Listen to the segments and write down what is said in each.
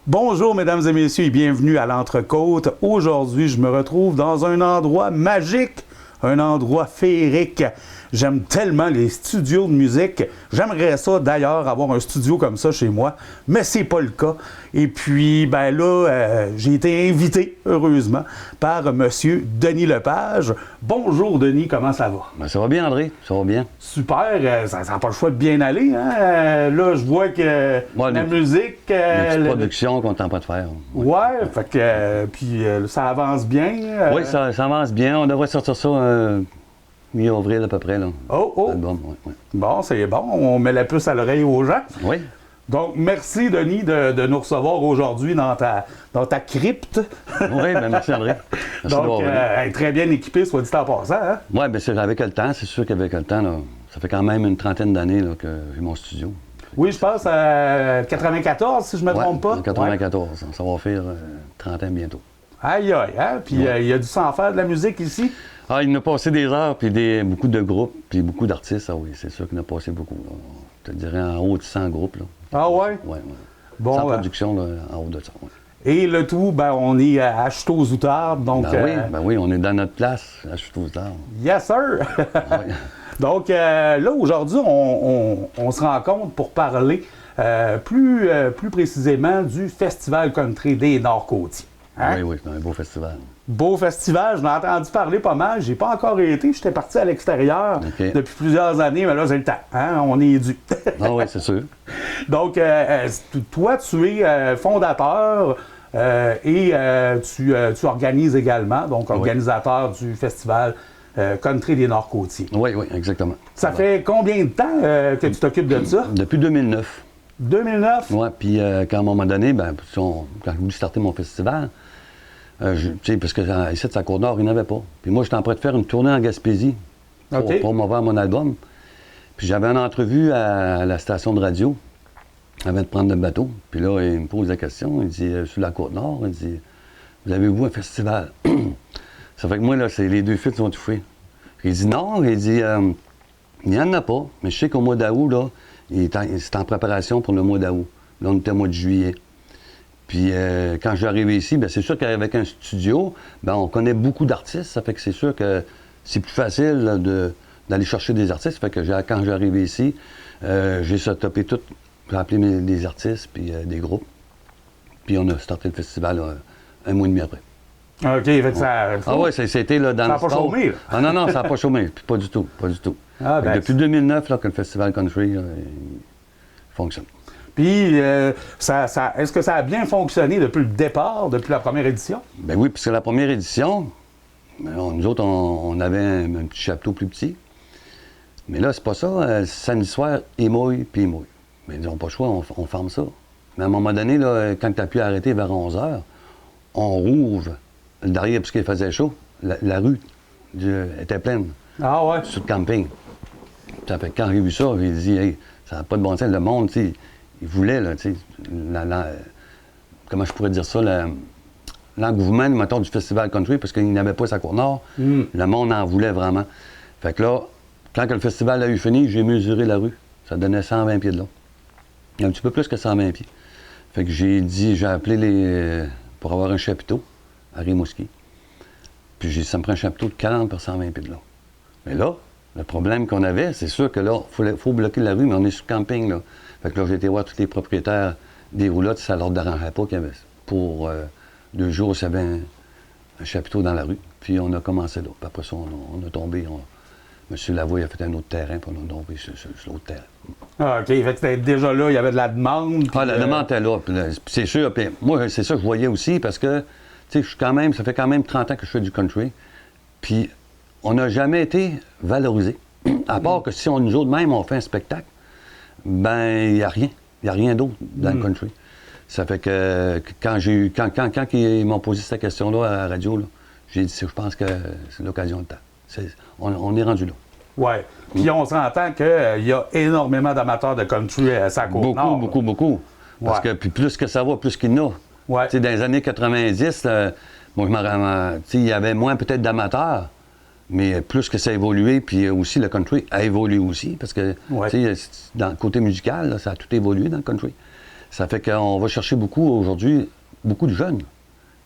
Bonjour, mesdames et messieurs, et bienvenue à l'Entrecôte. Aujourd'hui, je me retrouve dans un endroit magique, un endroit féerique. J'aime tellement les studios de musique. J'aimerais ça, d'ailleurs, avoir un studio comme ça chez moi, mais c'est pas le cas. Et puis, ben là, j'ai été invité, heureusement, par Monsieur Denis Lepage. Bonjour, Denis, comment ça va? Ben, ça va bien, André, ça va bien. Super, ça n'a pas le choix de bien aller, hein? Là, je vois que la musique... Les petites productions qu'on est en train de faire. Ouais, fait que, puis ça avance bien. Oui, ça avance bien. On devrait sortir ça mi-avril à peu près. Là. Oh! Album, ouais. Bon, c'est bon, on met la puce à l'oreille aux gens. Oui. Donc, merci, Denis, de nous recevoir aujourd'hui dans ta crypte. Oui, bien merci, André. Merci Donc, très bien équipé, soit dit en passant. Hein? Oui, bien c'est avec le temps, c'est sûr qu'avec le temps, là, ça fait quand même une trentaine d'années là, que j'ai mon studio. Oui, je pense à 94, si je ne me trompe pas. En 94, ouais. Ça va faire 30 ans bientôt. Aïe, hein? Puis il y a du sang faire de la musique ici. Ah, il nous a passé des heures, puis beaucoup de groupes, puis beaucoup d'artistes, ah oui, c'est sûr qu'il nous a passé beaucoup. Là. Je te dirais en haut de 100 groupes. Là. Ah ouais? Oui. Bon, sans production, là, en haut de ça, oui. Et le tout, ben, on est à Château-Outarde, donc... Ben oui, on est dans notre place, à Château-Outarde. Yes, sir! Oui. Donc, là, aujourd'hui, on se rencontre pour parler plus précisément du Festival Country des Nord-Côtiers. Hein? Oui, c'est un beau festival. Beau festival, j'en ai entendu parler pas mal. J'ai pas encore été, j'étais parti à l'extérieur depuis plusieurs années, mais là, j'ai le temps. Hein? On est dû. Ah oui, c'est sûr. Donc, toi, tu es fondateur et tu organises également, donc organisateur du Festival Country des Nord-Côtiers. Oui, exactement. Ça fait combien de temps que tu t'occupes de ça? Depuis 2009. 2009? Oui, puis quand à un moment donné, quand j'ai voulu starter mon festival, parce que ici, à Côte-Nord, il n'y en avait pas. Puis moi, j'étais en train de faire une tournée en Gaspésie pour promouvoir mon album. Puis j'avais une entrevue à la station de radio avant de prendre le bateau. Puis là, il me pose la question, il dit, sur la Côte-Nord, il dit, vous avez-vous un festival? Ça fait que moi, là, les deux filles sont touffées. Il dit non, il dit, il n'y en a pas, mais je sais qu'au mois d'août, là, c'est en préparation pour le mois d'août. Là, on était au mois de juillet. Puis quand je suis arrivé ici, c'est sûr qu'avec un studio, on connaît beaucoup d'artistes. Ça fait que c'est sûr que c'est plus facile là, d'aller chercher des artistes. Ça fait que quand j'ai arrivé ici, j'ai setupé tout, j'ai appelé des artistes puis des groupes. Puis on a starté le festival un mois et demi après. OK, fait que ça... Ah oui, c'était là, dans ça le n'a pas chômé, là. Ah non, ça n'a pas chômé. Pas du tout. Ah, depuis 2009, là, que le Festival Country il fonctionne. Puis, est-ce que ça a bien fonctionné depuis le départ, depuis la première édition? Ben oui, puisque la première édition, nous autres, on avait un petit chapiteau plus petit. Mais là, c'est pas ça. Samedi soir, il mouille, puis il mouille. Mais ils n'ont pas le choix, on ferme ça. Mais à un moment donné, là, quand tu as pu arrêter vers 11 h, on rouvre derrière, puisqu'il faisait chaud. La rue était pleine. Ah ouais? Sur le camping. Ça fait que quand j'ai vu ça, j'ai dit, hey, ça n'a pas de bon sens. Le monde, tu sais, il voulait, là, tu sais, comment je pourrais dire ça, l'engouement, mettons, du Festival Country, parce qu'il n'avait pas sa Côte-Nord. Le monde en voulait vraiment. Fait que là, quand le festival a eu fini, j'ai mesuré la rue. Ça donnait 120 pieds de long. Un petit peu plus que 120 pieds. Fait que j'ai appelé pour avoir un chapiteau à Rimouski. Puis ça me prend un chapiteau de 40 par 120 pieds de long. Mais là, le problème qu'on avait, c'est sûr que là, il faut bloquer la rue, mais on est sur le camping, là. Fait que là, j'ai été voir tous les propriétaires des roulottes, ça leur dérangeait pas qu'il y avait, pour 2 jours, il y avait un chapiteau dans la rue. Puis on a commencé là. Puis après ça, on a tombé. M. Lavoie a fait un autre terrain, puis on a tombé sur l'autre terrain. Ah, OK. Fait que c'était déjà là, il y avait de la demande. Puis, la demande était là. Puis c'est sûr. Puis moi, c'est ça que je voyais aussi, parce que, tu sais, ça fait quand même 30 ans que je fais du country. Puis on n'a jamais été valorisé. À part que si nous autres même, on fait un spectacle, il n'y a rien. Il n'y a rien d'autre dans le country. Ça fait que quand ils m'ont posé cette question-là à la radio, là, j'ai dit, je pense que c'est l'occasion de temps. On est rendu là. Oui. Puis on s'entend qu'il y a énormément d'amateurs de country à sa Côte-Nord. Beaucoup. Parce que puis plus que ça va, plus qu'il y en a. Ouais. Tu sais, dans les années 90, moi, il y avait moins peut-être d'amateurs, mais plus que ça a évolué, puis aussi le country a évolué aussi, parce que, tu sais, dans le côté musical, là, ça a tout évolué dans le country. Ça fait qu'on va chercher beaucoup aujourd'hui, beaucoup de jeunes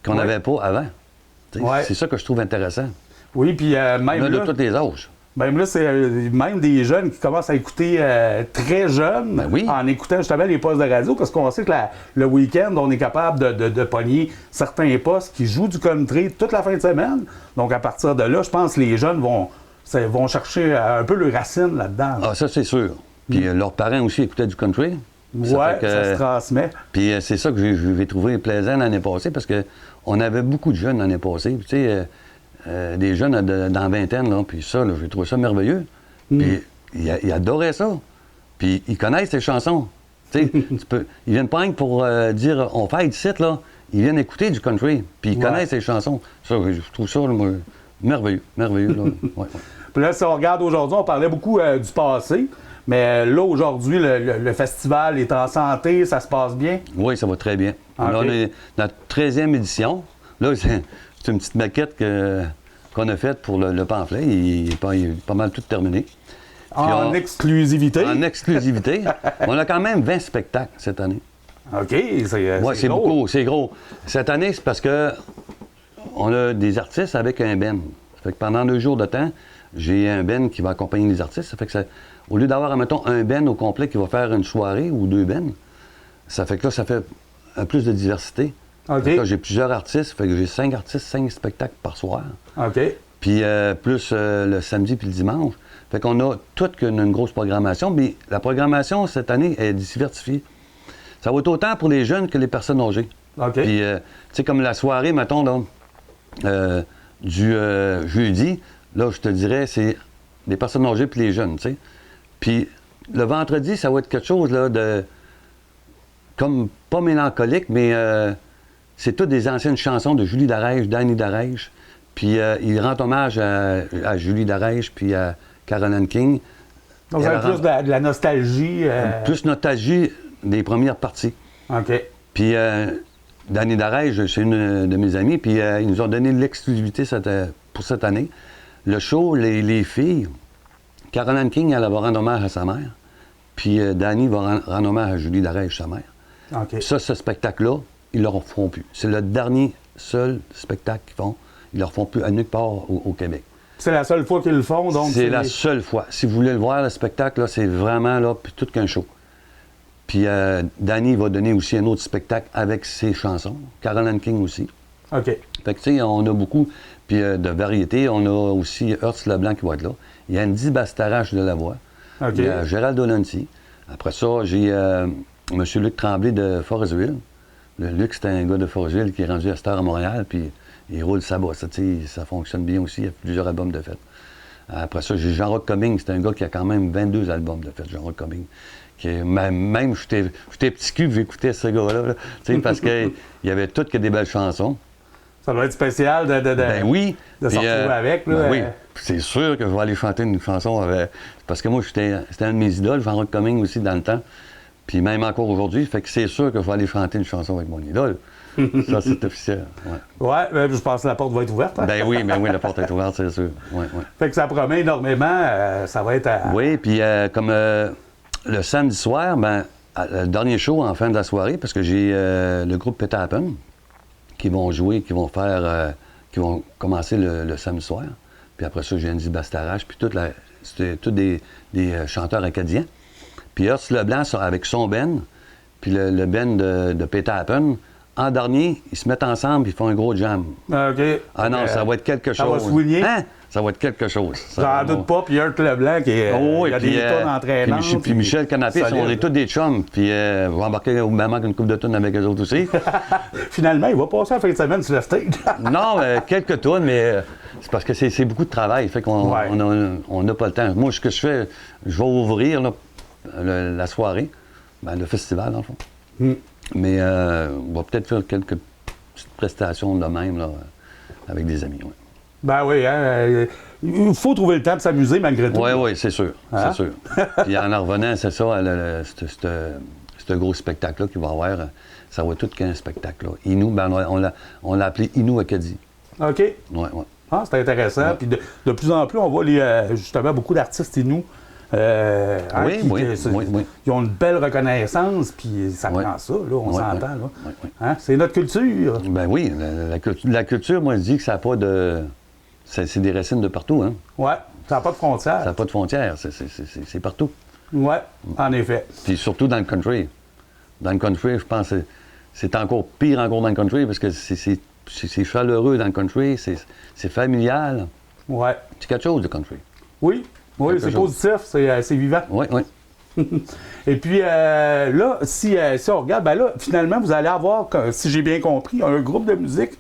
qu'on n'avait pas avant. C'est ça que je trouve intéressant. Oui, puis même on a là... de tous les âges. Même là, c'est même des jeunes qui commencent à écouter très jeunes en écoutant justement les postes de radio, parce qu'on sait que le week-end, on est capable de pogner certains postes qui jouent du country toute la fin de semaine. Donc, à partir de là, je pense que les jeunes vont chercher un peu leurs racines là-dedans. Ah, ça, c'est sûr. Puis leurs parents aussi écoutaient du country. Oui, ça se transmet. Puis c'est ça que j'ai trouvé plaisant l'année passée, parce qu'on avait beaucoup de jeunes l'année passée. Tu sais, des jeunes dans la vingtaine, là, puis ça, j'ai trouvé ça merveilleux. Puis ils adoraient ça. Puis ils connaissent les chansons. Tu sais, ils viennent pas rien pour dire on fait ici, là. Ils viennent écouter du country, puis ils connaissent les chansons. Ça, je trouve ça merveilleux, merveilleux. Là. Puis là, si on regarde aujourd'hui, on parlait beaucoup du passé. Mais là, aujourd'hui, le festival est en santé, ça se passe bien? Oui, ça va très bien. Okay. Là, on est dans notre 13e édition. Là, c'est une petite maquette qu'on a faite pour le pamphlet. Il est pas mal tout terminé. En exclusivité? En exclusivité. On a quand même 20 spectacles cette année. OK, c'est gros. Beaucoup, c'est gros. Cette année, c'est parce que on a des artistes avec un band. Ça fait que pendant 2 jours de temps, j'ai un band qui va accompagner les artistes. Ça fait que au lieu d'avoir, admettons, un band au complet qui va faire une soirée ou 2 bands, ça fait que là, ça fait plus de diversité. Okay. Là, j'ai plusieurs artistes, ça fait que j'ai 5 artistes, 5 spectacles par soir. OK. Puis plus le samedi puis le dimanche. Fait qu'on a toute une grosse programmation. Mais la programmation, cette année, est diversifiée. Ça va être autant pour les jeunes que les personnes âgées. OK. Puis, tu sais, comme la soirée, mettons, là, du jeudi, là, je te dirais, c'est les personnes âgées puis les jeunes, tu sais. Puis le vendredi, ça va être quelque chose, là, de... comme pas mélancolique, mais c'est toutes des anciennes chansons de Julie Darèche, Danny Darèche. Puis il rend hommage à Julie Darèche puis à Caroline King. Donc, ça plus de la nostalgie. Plus nostalgie des premières parties. OK. Puis Danny Darèche, c'est une de mes amies, puis ils nous ont donné l'exclusivité pour cette année. Le show, les filles, Caroline King, elle va rendre hommage à sa mère, puis Danny va rendre hommage à Julie Darèche, sa mère. OK. Ça, ce spectacle-là, ils ne le feront plus. C'est le dernier, seul spectacle qu'ils font. Ils ne le refont plus à nulle part au Québec. C'est la seule fois qu'ils le font, donc... C'est la seule fois. Si vous voulez le voir, le spectacle, là, c'est vraiment là, tout qu'un show. Puis Danny va donner aussi un autre spectacle avec ses chansons. Caroline King aussi. OK. Fait que, tu sais, on a beaucoup puis, de variétés. On a aussi Hertz Leblanc qui va être là. Il y a Andy Bastarache de la voix. OK. Il y a Gérald Dolanty. Après ça, j'ai M. Luc Tremblay de Forestville. Le Luc, c'est un gars de Forestville qui est rendu à Star à Montréal, puis il roule sa bosse. Ça fonctionne bien aussi. Il y a plusieurs albums de fait. Après ça, j'ai Jean-Roch Cumming. C'est un gars qui a quand même 22 albums de fait, Jean-Roch Cumming. Même j'étais petit cul, j'écoutais ce gars-là, parce qu'il y avait toutes que des belles chansons. Ça doit être spécial de se retrouver avec. Là, oui, c'est sûr que je vais aller chanter une chanson avec... Parce que moi, c'était un de mes idoles, Jean-Roch Cumming aussi, dans le temps. Puis même encore aujourd'hui, fait que c'est sûr que je vais aller chanter une chanson avec mon idole. Ça, c'est officiel. Oui, je pense que la porte va être ouverte. Hein? Ben oui, la porte est ouverte, c'est sûr. Ouais. Fait que ça promet énormément. Ça va être à... Oui, puis comme le samedi soir, le dernier show en fin de la soirée, parce que j'ai le groupe Peter Happen qui vont jouer, qui vont commencer le samedi soir. Puis après ça, j'ai Andy Bastarache, puis c'était tous des chanteurs acadiens. Puis Hertz Leblanc avec son ben, puis le ben de Peter Happen. En dernier, ils se mettent ensemble et ils font un gros jam. OK. Ah non, ça va être quelque chose. Ça va souligner. Hein? Ça va être quelque chose. J'en doute pas. Puis Hertz Leblanc, il y a des tonnes entraînantes. Puis Michel Canapé, on est tous des chums. Puis on va embarquer au même moment qu'une couple de tonnes avec eux autres aussi. Finalement, il va passer la fin de semaine sur le stage. Non, quelques tonnes, mais c'est parce que c'est beaucoup de travail. Fait qu'on n'a pas le temps. Moi, ce que je fais, je vais ouvrir là, la soirée, le festival, dans le fond. Mais on va peut-être faire quelques petites prestations de même là, avec des amis. Ouais. Ben oui, hein, il faut trouver le temps de s'amuser malgré tout. Oui, c'est sûr. Hein? C'est sûr. Puis en revenant, c'est ça, ce gros spectacle-là qu'il va y avoir, ça va être tout qu'un spectacle. Là. Inou, on l'a appelé Inou Acadie. OK. Oui. Ah, c'est intéressant. Ouais. Puis de plus en plus, on voit justement beaucoup d'artistes Inou Oui. Ils ont une belle reconnaissance, puis ça prend ça, là, on s'entend. Là. Hein? C'est notre culture. Ben oui, la culture, moi, je dis que ça n'a pas de... C'est des racines de partout, hein? Oui, ça n'a pas de frontières. Ça n'a pas de frontières, c'est partout. Oui, en effet. Puis surtout dans le country. Dans le country, je pense que c'est encore pire encore dans le country, parce que c'est chaleureux dans le country, c'est familial. Oui. C'est quelque chose, le country. Oui, c'est positif, c'est vivant. Oui. Et puis là, si on regarde, ben là, finalement, vous allez avoir, si j'ai bien compris, un groupe de musique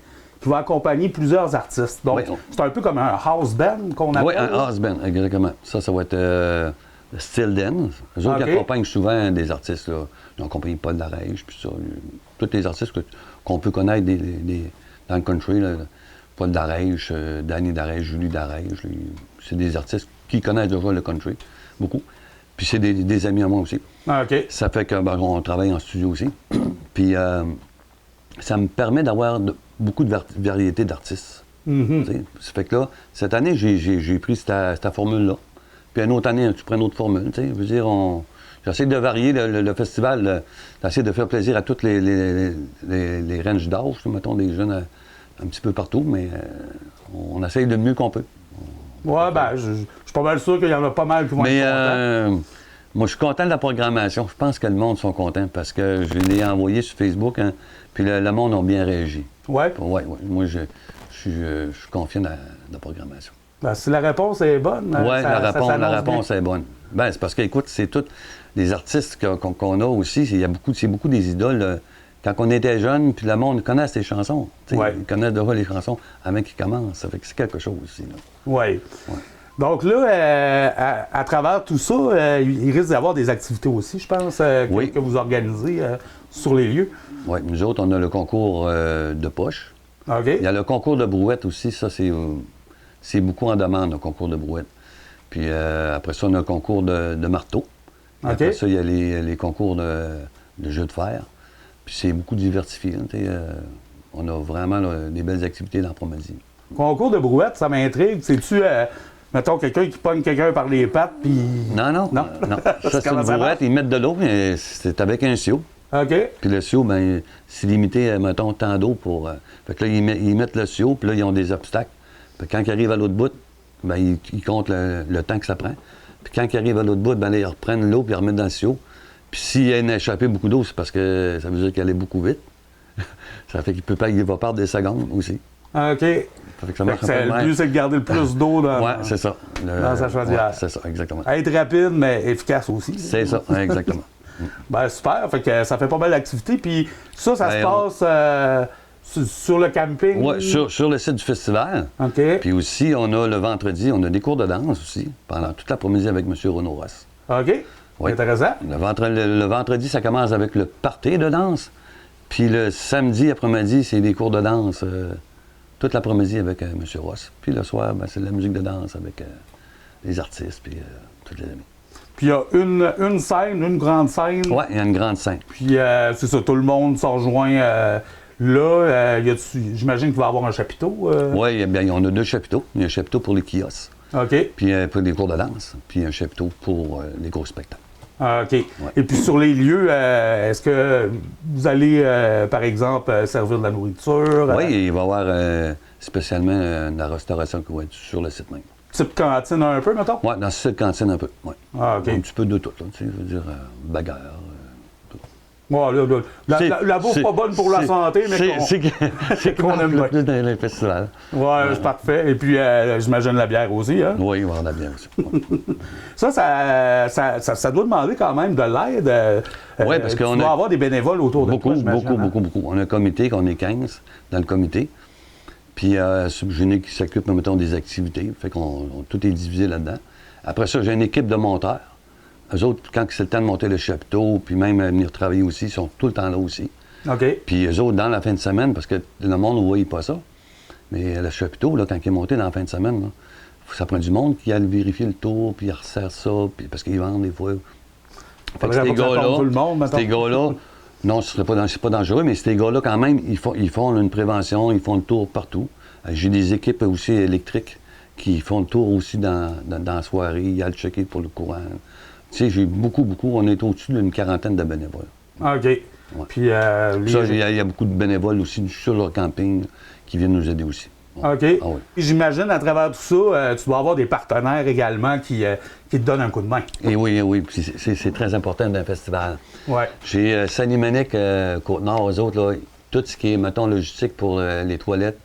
qui va accompagner plusieurs artistes. Donc, c'est un peu comme un house band qu'on appelle. Oui, un house band, exactement. Ça va être Still Dance. Eux autres qui accompagnent souvent des artistes, là. Ils ont accompagné Paul Darèche, puis ça. Tous les artistes qu'on peut connaître dans le country, là. Paul Darèche, Danny Darèche, Julie Darèche. C'est des artistes qui connaissent déjà le country, beaucoup. Puis c'est des amis à moi aussi. Ça fait qu'on travaille en studio aussi. Puis ça me permet d'avoir beaucoup de variété d'artistes. Ça fait que là, cette année, j'ai pris cette formule-là. Puis une autre année, tu prends une autre formule. Je veux dire, j'essaie de varier le festival, j'essaie de faire plaisir à toutes les ranges d'âge, mettons, des jeunes un petit peu partout, mais on essaye de mieux qu'on peut. Oui, ben, je suis pas mal sûr qu'il y en a pas mal qui vont être contents. Moi, je suis content de la programmation. Je pense que le monde sont contents parce que je l'ai envoyé sur Facebook, hein, puis le monde a bien réagi. Oui? Oui. Moi, je suis confiant de la programmation. Ben, si la réponse est bonne, oui, la réponse est bonne. Ben, c'est parce que, écoute, c'est tous les artistes qu'on a aussi. C'est beaucoup des idoles. Quand on était jeune, puis le monde connaît ces chansons. Ils connaissent déjà les chansons avant qu'ils commencent. Ça fait que c'est quelque chose aussi. Oui. Donc là, à travers tout ça, il risque d'avoir des activités aussi, je pense, que vous organisez sur les lieux. Oui, nous autres, on a le concours de poche. Il y a le concours de brouette aussi. Ça, c'est beaucoup en demande, le concours de brouette. Puis après ça, on a le concours de marteau. Après ça, il y a les concours de jeux de fer. Puis c'est beaucoup diversifié. On a vraiment des belles activités dans Prométhée. Concours de brouette, ça m'intrigue. C'est-tu, mettons, quelqu'un qui pogne quelqu'un par les pattes, puis... Non. Ça, c'est une brouette. Ils mettent de l'eau, mais c'est avec un seau. Puis le seau, ben c'est limité, mettons, tant d'eau pour... Fait que là, ils mettent le seau, puis là, ils ont des obstacles. Puis quand ils arrivent à l'autre bout, ben ils comptent le temps que ça prend. Puis quand ils arrivent à l'autre bout, ben là, ils reprennent l'eau, puis ils remettent dans le seau. Puis s'il y a une échappée beaucoup d'eau, c'est parce que ça veut dire qu'elle est beaucoup vite. Ça fait qu'il va perdre des secondes aussi. OK. Ça fait que ça marche le but, c'est de garder le plus d'eau dans c'est ça. Dans sa chaudière. C'est ça, exactement. Être rapide, mais efficace aussi. C'est ça, exactement. Ben super. Fait que ça fait pas mal d'activités. Puis ça se passe sur le camping? Oui, sur le site du festival. Puis aussi, on a le vendredi, on a des cours de danse aussi, pendant toute l'après-midi avec M. Renaud Ross. OK. Oui. Intéressant. Le vendredi, ça commence avec le party de danse. Puis le samedi après-midi, c'est des cours de danse toute l'après-midi avec M. Ross. Puis le soir, ben, c'est de la musique de danse avec les artistes puis tous les amis. Puis il y a une scène, une grande scène. Oui, il y a une grande scène. Puis c'est ça, tout le monde se rejoint là. J'imagine qu'il va y avoir un chapiteau. Oui, bien, on a 2 chapiteaux. Il y a un chapiteau pour les kiosques. OK. Puis pour des cours de danse. Puis un chapiteau pour les gros spectacles. OK. Ouais. Et puis sur les lieux, est-ce que vous allez, par exemple, servir de la nourriture? Oui, il va y avoir spécialement de la restauration qui va être sur le site même. Type cantine un peu, mettons? Oui, dans ce site cantine un peu, oui. OK. Un petit peu de tout, là, tu sais, je veux dire, bagarre. La bouffe pas bonne pour la santé, mais c'est qu'on aime plus dans les festivals. Oui, c'est parfait. Et puis, j'imagine la bière aussi, hein? Oui, il va y avoir de la bière aussi. Ça doit demander quand même de l'aide. Oui, parce qu'on doit avoir des bénévoles autour de toi, beaucoup. On a un comité, on est 15 dans le comité. Puis, j'ai qui s'occupe, mettons, des activités. Fait qu'on tout est divisé là-dedans. Après ça, j'ai une équipe de monteurs. Eux autres, quand c'est le temps de monter le chapiteau, puis même venir travailler aussi, ils sont tout le temps là aussi. OK. Puis eux autres, dans la fin de semaine, parce que le monde ne voyait pas ça, mais le chapiteau, là, quand il est monté dans la fin de semaine, là, ça prend du monde qui aille vérifier le tour, puis ils resserrent ça, puis parce qu'ils vendent des fois. Fait que ces gars-là, non, c'est pas dangereux, mais ces gars-là, quand même, ils font une prévention, ils font le tour partout. J'ai des équipes aussi électriques qui font le tour aussi dans la soirée. Il y a le checker pour le courant. Tu sais, j'ai beaucoup, on est au-dessus d'une quarantaine de bénévoles. OK. Ouais. Puis, il y a beaucoup de bénévoles aussi sur leur camping qui viennent nous aider aussi. Ouais. OK. Ah, oui. J'imagine, à travers tout ça, tu dois avoir des partenaires également qui te donnent un coup de main. Et oui. C'est très important d'un festival. Ouais. J'ai Sanimanic, Côte-Nord, eux autres, là, tout ce qui est, mettons, logistique pour les toilettes,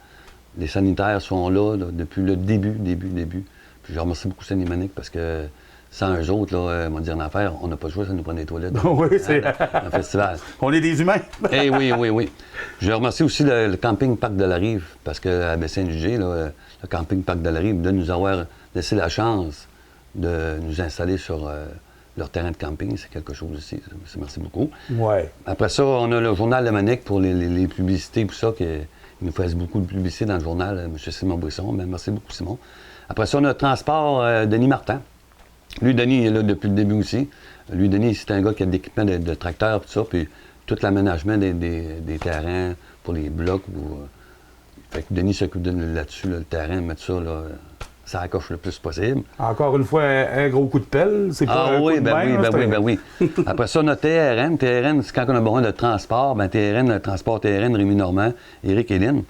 les sanitaires sont là, depuis le début. Puis je remercie beaucoup Sanimanic parce que sans eux autres, là, on va dire une affaire, on n'a pas le choix, ça nous prend des toilettes. Oui, c'est un festival. On est des humains. Eh oui. Je remercie aussi le camping Parc de la Rive, parce qu'à Baie-Saint-Jugé, le camping Parc de la Rive, de nous avoir laissé la chance de nous installer sur leur terrain de camping. C'est quelque chose aussi. Merci beaucoup. Ouais. Après ça, on a le journal Le Manic pour les publicités et tout ça, qui nous fait beaucoup de publicité dans le journal, M. Simon Brisson. Mais merci beaucoup, Simon. Après ça, on a le transport Denis Martin. Lui, Denis, il est là depuis le début aussi. Lui, Denis, c'est un gars qui a de l'équipement de tracteurs et tout ça, puis tout l'aménagement des terrains pour les blocs. Fait que Denis s'occupe là-dessus, le terrain, mettre ça, ça accroche le plus possible. Encore une fois, un gros coup de pelle, c'est pas un coup de main, oui. Après ça, on a TRN. TRN, c'est quand on a besoin de transport. TRN, le transport TRN, Rémi Normand, Éric et Lynn.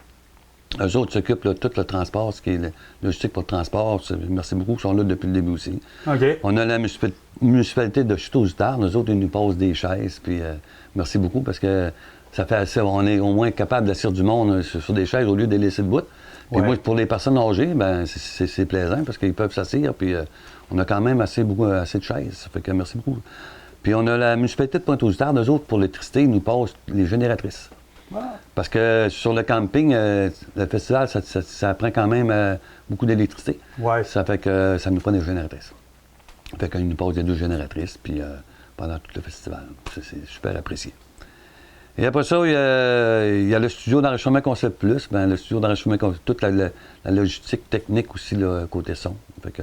Eux autres s'occupent de tout le transport, ce qui est logistique pour le transport. Merci beaucoup, ils sont là depuis le début aussi. OK. On a la municipalité de Château-du-Tard. Nous autres, ils nous posent des chaises. Puis merci beaucoup parce que ça fait assez. On est au moins capable d'assurer du monde sur des chaises au lieu de les laisser debout. Puis moi, pour les personnes âgées, c'est plaisant parce qu'ils peuvent s'asseoir. Puis on a quand même assez de chaises. Ça fait que merci beaucoup. Puis on a la municipalité de Pointe-aux-Tard. Nous autres, pour l'électricité, ils nous passent les génératrices. Parce que sur le camping, le festival, ça prend quand même beaucoup d'électricité. Ouais. Ça fait que ça nous prend des génératrices. Ça fait qu'ils nous passent les 2 génératrices puis, pendant tout le festival. C'est super apprécié. Et après ça, il y a le studio d'enregistrement Concept Plus. Le studio d'enregistrement Concept, toute la logistique technique aussi, là, côté son. Fait que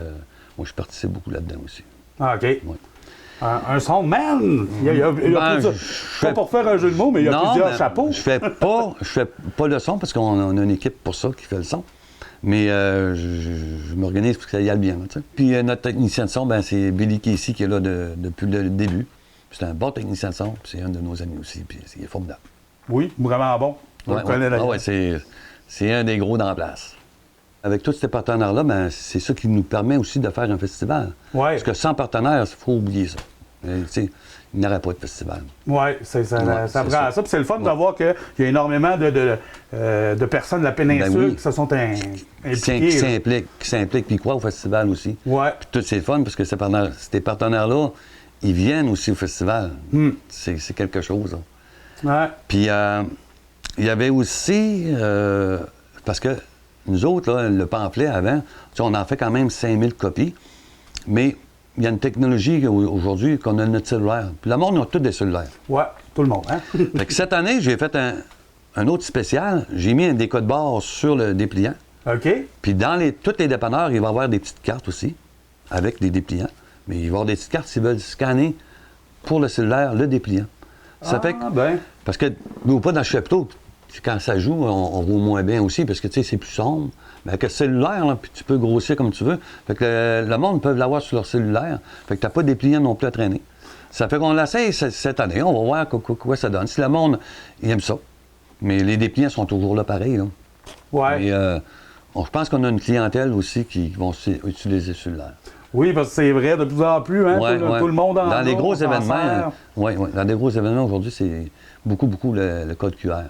moi, je participe beaucoup là-dedans aussi. Ah, OK. Ouais. Un soundman! Il y a pas pour faire un jeu de mots, mais il y a plusieurs chapeaux. Je fais pas le son parce qu'on a une équipe pour ça qui fait le son. Mais je m'organise pour que ça y aille bien. Là, puis notre technicien de son, c'est Billy Casey qui est là depuis le début. C'est un bon technicien de son, c'est un de nos amis aussi, puis il est formidable. Oui, vraiment bon. C'est un des gros dans la place. Avec tous ces partenaires-là, c'est ça qui nous permet aussi de faire un festival. Ouais. Parce que sans partenaires, il faut oublier ça. Il n'y aurait pas de festival. Oui, ça prend ça. Puis c'est le fun de voir qu'il y a énormément de personnes de la péninsule qui se sont impliquées. Qui s'impliquent, puis quoi au festival aussi. Oui. Puis tout, c'est le fun parce que ces partenaires-là, ils viennent aussi au festival. C'est quelque chose. Ouais. Puis il y avait aussi, parce que nous autres, là, le pamphlet avant, on en fait quand même 5000 copies, mais il y a une technologie aujourd'hui qu'on a notre cellulaire. Puis le monde a tous des cellulaires. Oui, tout le monde. Hein? Fait que cette année, j'ai fait un autre spécial. J'ai mis des codes barres sur le dépliant. OK. Puis dans tous les dépanneurs, il va y avoir des petites cartes aussi, avec des dépliants. Mais il va y avoir des petites cartes s'ils veulent scanner pour le cellulaire, le dépliant. Ça fait que, parce que, nous, pas dans le chapiteau, quand ça joue, on voit moins bien aussi, parce que, tu sais, c'est plus sombre. Mais avec le cellulaire, là, puis tu peux grossir comme tu veux. Fait que le monde peut l'avoir sur leur cellulaire. Fait que tu n'as pas de dépliant non plus à traîner. Ça fait qu'on l'essaye cette année. On va voir quoi ça donne. Si le monde, il aime ça. Mais les dépliants sont toujours là pareil, là. Ouais. Et je pense qu'on a une clientèle aussi qui vont utiliser le cellulaire. Oui, parce que c'est vrai, de plus en plus, hein, tout le monde en dans les gros événements. Dans les gros événements aujourd'hui, c'est beaucoup le code QR.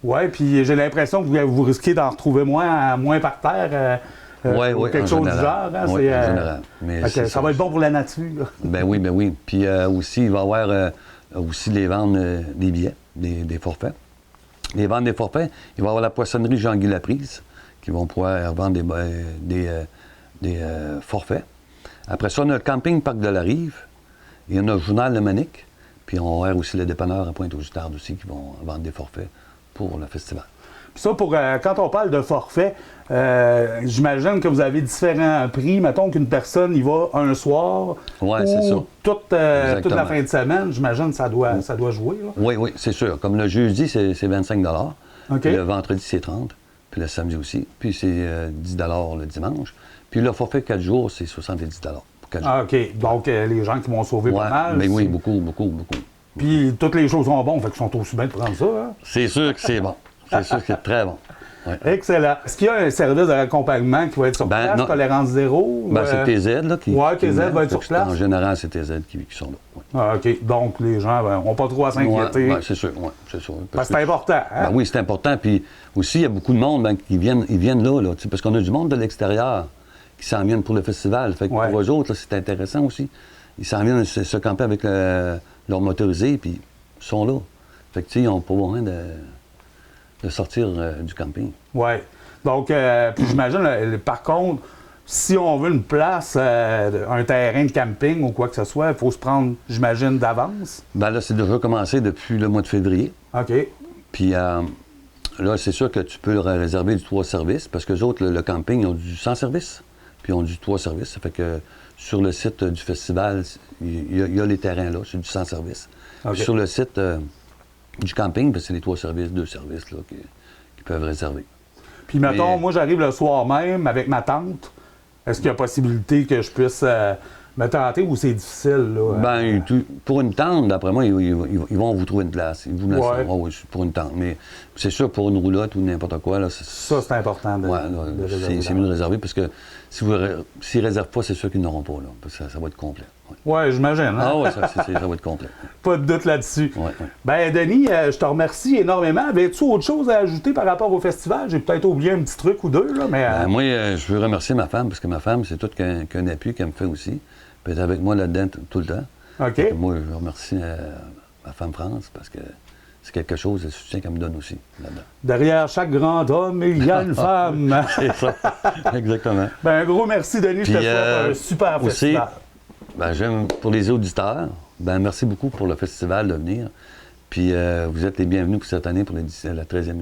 Oui, puis j'ai l'impression que vous risquez d'en retrouver moins par terre. Ou quelque chose du genre. Hein, oui, en général. Mais ça va être bon pour la nature. Ben oui. Puis aussi, il va y avoir aussi les ventes des billets, des forfaits. Les ventes des forfaits, il va y avoir la poissonnerie Jean-Guy Laprise qui vont pouvoir vendre des forfaits. Après ça, on a le camping Parc de la Rive. Il y en a le journal Le Manic. Puis on va avoir aussi les dépanneurs à Pointe-aux-Tard aussi qui vont vendre des forfaits pour le festival. Puis ça, quand on parle de forfait, j'imagine que vous avez différents prix. Mettons qu'une personne y va un soir ou c'est ça. Toute la fin de semaine, j'imagine que ça doit jouer. Là. Oui, c'est sûr. Comme le jeudi, c'est 25 OK. Puis le vendredi, c'est 30 puis le samedi aussi. Puis c'est 10 le dimanche. Puis le forfait 4 jours, c'est 70 pour 4 jours. Ah, OK. Donc, les gens qui vont sauver pas mal. Ben oui, beaucoup. Puis, toutes les choses sont bonnes, fait qu'ils sont aussi bien de prendre ça. Hein? C'est sûr que c'est bon. C'est sûr que c'est très bon. Ouais. Excellent. Est-ce qu'il y a un service de raccompagnement qui va être sur place, non. Tolérance zéro? Ben, c'est TZ, là. Oui, TZ va être sur place. En général, c'est TZ qui sont là. Ouais. Ah, OK. Donc, les gens n'ont pas trop à s'inquiéter. C'est sûr, c'est sûr. Parce que c'est important, hein? Ben oui, c'est important. Puis aussi, il y a beaucoup de monde qui viennent là, parce qu'on a du monde de l'extérieur qui s'en viennent pour le festival. Fait que pour eux autres, là, c'est intéressant aussi. Ils s'en viennent se camper avec leur motorisé, puis ils sont là. Fait que, tu sais, ils n'ont pas besoin de sortir du camping. Oui. Donc, puis j'imagine, par contre, si on veut une place, un terrain de camping ou quoi que ce soit, il faut se prendre, j'imagine, d'avance. Bien là, c'est déjà commencé depuis le mois de février. OK. Puis là, c'est sûr que tu peux réserver du 3 services, parce que les autres, le camping, ils ont du 100 services, puis ils ont du 3 services. Ça fait que sur le site du festival, il y a les terrains là, c'est du 100 services. Okay. Sur le site du camping, c'est les 3 services, 2 services là, qui peuvent réserver. Puis, mettons, moi, j'arrive le soir même avec ma tante. Est-ce qu'il y a possibilité que je puisse me tenter ou c'est difficile, là? Ben, pour une tente, d'après moi, ils vont vous trouver une place. Ils vous laissent oui, pour une tente. Mais c'est sûr, pour une roulotte ou n'importe quoi, là, ça, c'est important de réserver. C'est mieux de réserver parce que s'ils ne réservent pas, c'est sûr qu'ils n'auront pas, là. Parce que ça va être complet. Oui, j'imagine. Hein? Ah oui, ça va être complet. Pas de doute là-dessus. Ouais. Ben, Denis, je te remercie énormément. Avais-tu autre chose à ajouter par rapport au festival? J'ai peut-être oublié un petit truc ou deux, là, mais... Ben, moi, je veux remercier ma femme, parce que ma femme, c'est tout qu'un appui qu'elle me fait aussi. Elle est avec moi là-dedans tout le temps. OK. Moi, je remercie ma femme France, parce que c'est quelque chose, le soutien qu'elle me donne aussi là-dedans. Derrière chaque grand homme, il y a une femme. C'est ça, exactement. Ben, un gros merci, Denis. Je te souhaite un super festival. Ben, j'aime pour les auditeurs, merci beaucoup pour le festival de venir. Puis vous êtes les bienvenus pour cette année pour la 13e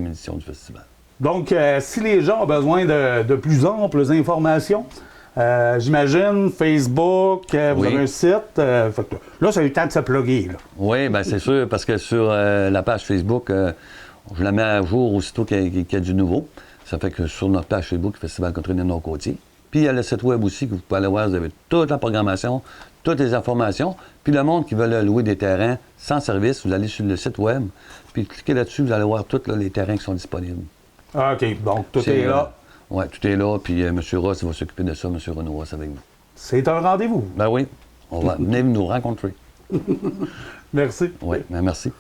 édition du festival. Donc, si les gens ont besoin de plus amples informations, j'imagine, Facebook, vous avez un site. Là, ça a eu le temps de se plugger. Là. Oui, bien c'est sûr, parce que sur la page Facebook, je la mets à jour aussitôt qu'il y a du nouveau. Ça fait que sur notre page Facebook, Festival Country des Nord-Côtiers. Puis il y a le site web aussi que vous pouvez aller voir, vous avez toute la programmation, toutes les informations. Puis le monde qui veut louer des terrains sans service, vous allez sur le site web, puis cliquez là-dessus, vous allez voir tous les terrains qui sont disponibles. Ah, OK, donc tout est là. Oui, tout est là, puis M. Ross va s'occuper de ça, M. Renaud Ross avec vous. C'est un rendez-vous. Ben oui, venez nous rencontrer. Merci. Oui, merci.